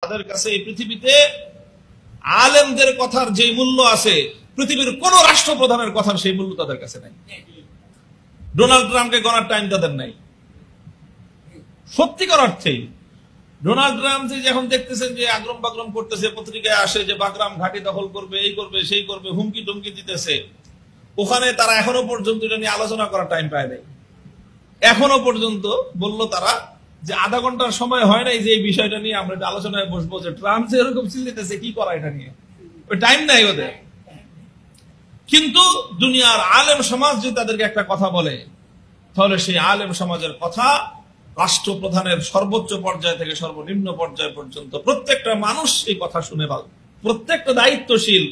তাদের কাছে এই পৃথিবীতে আলেমদের কথার যে মূল্য আছে পৃথিবীর কোন রাষ্ট্রপ্রধানের কথার সেই মূল্য তাদের কাছে নাই। ডোনাল্ড ট্রাম্পকে গণার টাইম তাদের নাই। সত্যিকার অর্থেই ডোনাল্ড ট্রাম্প যখন দেখতেছেন যে আগ্রম বাগ্রম করতেছে, পত্রিকায় আসে যে বাগরাম ঘাঁটি দখল করবে, এই করবে সেই করবে, হুমকি টুমকি দিতেছে, ওখানে তারা এখনো পর্যন্ত এটা নিয়ে আলোচনা করার টাইম পায় নাই। এখনো পর্যন্ত বললো তারা যে আধা ঘন্টার সময় হয় নাই যে এই বিষয়টা নিয়ে আমরা একটা আলোচনায় বসবো, যে ট্রাম্প যে এরকম চিল্লিতেছে কি করা এটা নিয়ে, ওই টাইম নাই ওদের। কিন্তু দুনিয়ার আলেম সমাজ যদি তাদেরকে একটা কথা বলে, তাহলে সেই আলেম সমাজের কথা রাষ্ট্রপ্রধানের সর্বোচ্চ পর্যায় থেকে সর্বনিম্ন পর্যায় পর্যন্ত প্রত্যেকটা মানুষ এই কথা শুনে, প্রত্যেকটা দায়িত্বশীল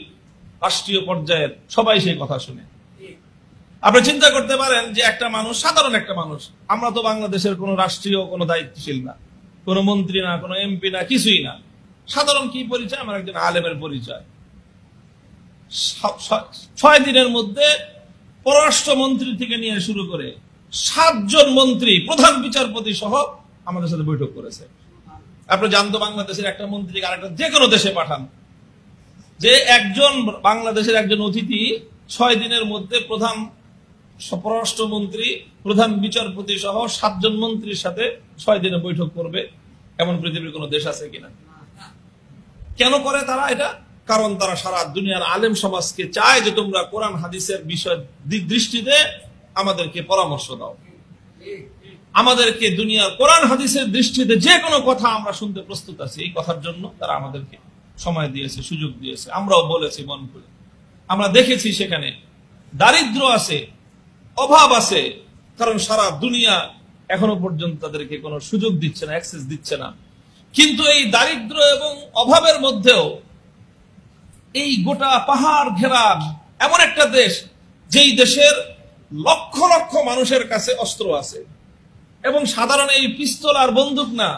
রাষ্ট্রীয় পর্যায়ের সবাই সেই কথা শুনে। আপনি চিন্তা করতে পারেন যে একটা মানুষ, সাধারণ একটা মানুষ, আমরা তো বাংলাদেশের কোন রাষ্ট্রীয় কোন দায়িত্বশীল না, কোন মন্ত্রী না, কোন এমপি না, কিছুই না। সাধারণ কি পরিচয়? আমার একজন আলেমের পরিচয়। 6 দিনের মধ্যে পররাষ্ট্রমন্ত্রী থেকে নিয়ে শুরু করে 7 জন মন্ত্রী, প্রধান বিচারপতি সহ আমাদের সাথে বৈঠক করেছে। আপনি জানতো বাংলাদেশের একটা মন্ত্রী আরেকটা যে কোনো দেশে পাঠান, যে একজন বাংলাদেশের একজন অতিথি 6 দিনের মধ্যে প্রধান পররাষ্ট্রমন্ত্রী, প্রধান বিচারপতি সহ 7 জন মন্ত্রীর সাথে 6 দিনে বৈঠক করবে, এমন পৃথিবীর কোন দেশ আছে কিনা? কেন করে তারা এটা? কারণ তারা সারা দুনিয়ার আলেম সমাজকে চায় যে তোমরা কোরআন হাদিসের বিষয় দৃষ্টিতে আমাদেরকে পরামর্শ দাও, আমাদেরকে দুনিয়ার কোরআন হাদিসের দৃষ্টিতে যে কোনো কথা আমরা শুনতে প্রস্তুত আছি। এই কথার জন্য তারা আমাদেরকে সময় দিয়েছে, সুযোগ দিয়েছে। আমরাও বলেছি মন খুলে। আমরা দেখেছি সেখানে দারিদ্র আছে, অভাব আছে, কারণ সারা দুনিয়া এখনো পর্যন্ত তাদেরকে কোনো সুযোগ দিচ্ছে না, অ্যাক্সেস দিচ্ছে না। কিন্তু এই দারিদ্র এবং অভাবের মধ্যেও এই গোটা পাহাড় ঘেরা এমন একটা দেশ, যেই দেশের লক্ষ লক্ষ মানুষের কাছে অস্ত্র আছে, এবং সাধারণ এই পিস্তল আর বন্দুক না,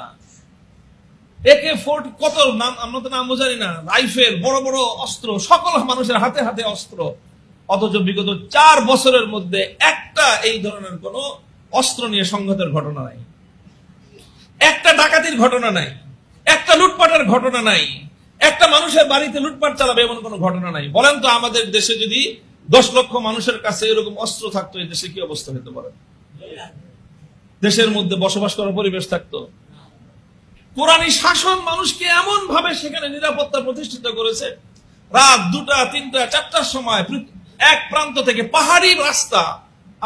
AK-40 কত নাম, আমরা তো নাম জানি না, রাইফেল, বড় বড় অস্ত্র, সকল মানুষের হাতে হাতে অস্ত্র। অথচ বিগত 4 বছরের মধ্যে একটা এই ধরনের কোন অস্ত্র নিয়ে সংঘাতের ঘটনা নাই, একটা ডাকাতির ঘটনা নাই, একটা লুটপাটের ঘটনা নাই, একটা মানুষের বাড়িতে লুটপাট চালাবে এমন কোন ঘটনা নাই। বলেন তো, আমাদের দেশে যদি 10 লক্ষ মানুষের কাছে এরকম অস্ত্র থাকতো, এই দেশে কি অবস্থা হতে পারে? দেশের মধ্যে বসবাস করার পরিবেশ থাকতো? কোরআনী শাসন মানুষকে এমন ভাবে সেখানে নিরাপত্তা প্রতিষ্ঠিত করেছে, রাত 2টা, 3টা, 4টার সময় এক প্রান্ত থেকে পাহাড়ি রাস্তা,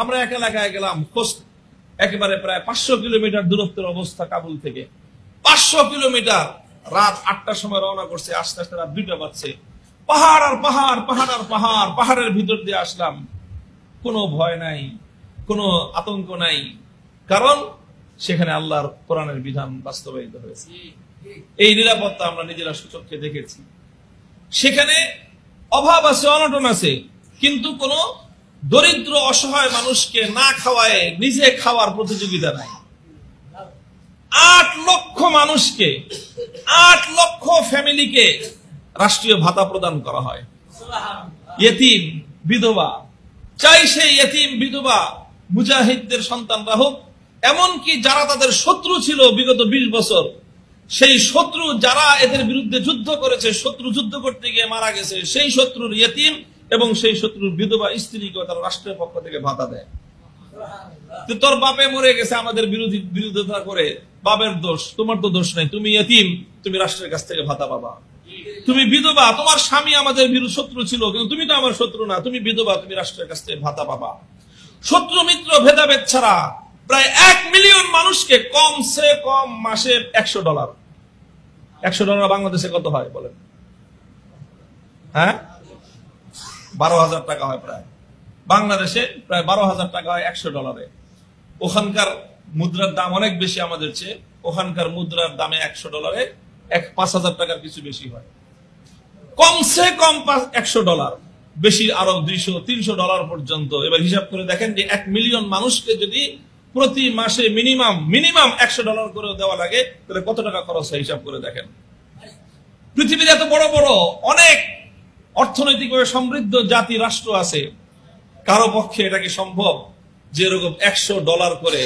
আমরা এক এলাকায় গেলাম, একেবারে প্রায় 500 কিলোমিটার দূরত্বের অবস্থা কাবুল থেকে, 500 কিলোমিটার, রাত 8টার সময় রওনা করছে, আস্তে আস্তে রাত 2টা বাজছে, পাহাড় আর পাহাড়, পাহাড় আর পাহাড়, পাহাড়ের ভিতর দিয়ে আসলাম। কোনো ভয় নাই, কোনো আতঙ্ক নাই, কারণ সেখানে আল্লাহর কোরআনের বিধান বাস্তবায়িত হয়েছে। এই নিরাপত্তা আমরা নিজেরা সুচক্ষে দেখেছি। সেখানে অভাব আছে, অনটন আছে, কিন্তু কোন দরিদ্র অসহায় মানুষকে না খাওয়ায় নিজে খাওয়ার প্রতিযোগিতা নাই। 8 লক্ষ মানুষকে, 8 লক্ষ ফ্যামিলিকে রাষ্ট্রীয় ভাতা প্রদান করা হয়। ইয়েতিম, বিধবা, চাই সেই ইয়েতিম বিধবা মুজাহিদদের সন্তানরা হোক, এমনকি যারা তাদের শত্রু ছিল বিগত 20 বছর, সেই শত্রু যারা এদের বিরুদ্ধে যুদ্ধ করেছে, শত্রু যুদ্ধ করতে গিয়ে মারা গেছে, সেই শত্রুর ইয়েতিম এবং সেই শত্রুর বিধবা স্ত্রীকে তারা রাষ্ট্রের পক্ষ থেকে ভাতা দেয়। তোর বাপে মরে গেছে আমাদের বিরোধিতা করে, বাপের দোষ, তোমার তো দোষ নাই, তুমি ইয়েতিম, তুমি রাষ্ট্রের কাছ থেকে ভাতা পাবা। তুমি বিধবা, তোমার স্বামী আমাদের শত্রু ছিল, কিন্তু তুমি তো আমার শত্রু না, তুমি বিধবা, তুমি রাষ্ট্রের কাছ থেকে ভাতা পাবা। শত্রু মিত্র ভেদাভেদ ছাড়া প্রায় 1 মিলিয়ন মানুষকে কমসে কম মাসে $100। $100 বাংলাদেশে কত হয় বলেন? হ্যাঁ, 12,000 টাকা হয় প্রায়। বাংলাদেশে প্রায় 12,000 টাকা হয় $100। ওখানকার মুদ্রার দাম অনেক বেশি আমাদের চেয়ে, ওখানকার মুদ্রার দামে $100 5,000 টাকার কিছু বেশি হয়। কমসে কম $100, বেশি আরো $200-300 পর্যন্ত। এবার হিসাব করে দেখেন যে 1 মিলিয়ন মানুষকে যদি প্রতি মাসে মিনিমাম $100 করে দেওয়া লাগে, তাহলে কত টাকা খরচ হয় হিসাব করে দেখেন। পৃথিবীতে এত বড় বড় অনেক অর্থনৈতিকভাবে সমৃদ্ধ জাতি রাষ্ট্র আছে, কারো পক্ষে এটা কি সম্ভব যে এরকম $100 করে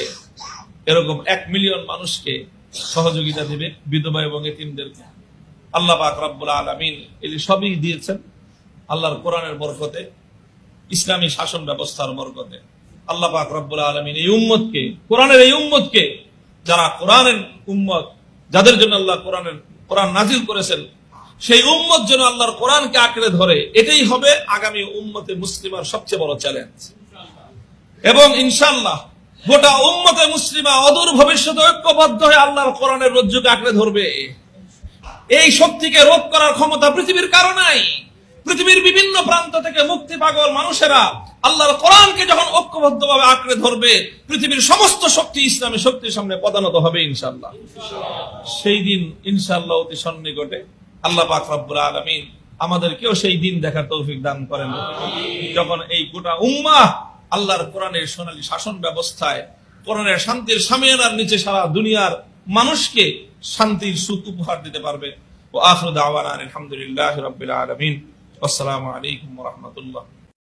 এরকম 1 মিলিয়ন মানুষকে সহযোগিতা দেবে, বিধবা এবং এতিমদেরকে? আল্লাহ পাক রব্বুল আলামিন এই সবই দিয়েছেন আল্লাহর কোরআনের বরকতে, ইসলামী শাসন ব্যবস্থার বরকতে। আল্লাহ পাক রব্বুল আলামিন এই উম্মতকে, কোরআনের এই উম্মতকে, যারা কোরআনের উম্মত, যাদের জন্য আল্লাহ কোরআন নাজিল করেছেন, সেই উম্মত যেন আল্লাহর কোরআনকে আঁকড়ে ধরে, এটাই হবে আগামী উম্মতে মুসলিমার সবচেয়ে বড় চ্যালেঞ্জ। এবং ইনশাআল্লাহ গোটা উম্মতে মুসলিমা অদূর ভবিষ্যতে ঐক্যবদ্ধ হয়ে আল্লাহর কোরআনের রজ্জুকে আঁকড়ে ধরবে। এই শক্তিকে রোধ করার ক্ষমতা পৃথিবীর কারো নাই। পৃথিবীর বিভিন্ন প্রান্ত থেকে মুক্তি পাগল মানুষেরা আল্লাহর কোরআনকে যখন ঐক্যবদ্ধভাবে আঁকড়ে ধরবে, পৃথিবীর সমস্ত শক্তি ইসলামী শক্তির সামনে পদানত হবে ইনশাআল্লাহ। সেই দিন ইনশাআল্লাহ অতি সন্নিকটে। আল্লাহ পাক রব্বুল আলামিন আমাদেরকেও সেই দিন দেখার তৌফিক দান করেন, যখন এই গোটা উম্মাহ আল্লাহর কোরআনের সোনালী শাসন ব্যবস্থায়, কোরআনের শান্তির সামিয়ানার নিচে সারা দুনিয়ার মানুষকে শান্তির সুখ উপহার দিতে পারবে। ওয়া আখিরু দাওয়ানা আলহামদুলিল্লাহি রাব্বিল আলামিন। আসসালামু আলাইকুম ওয়া রাহমাতুল্লাহ।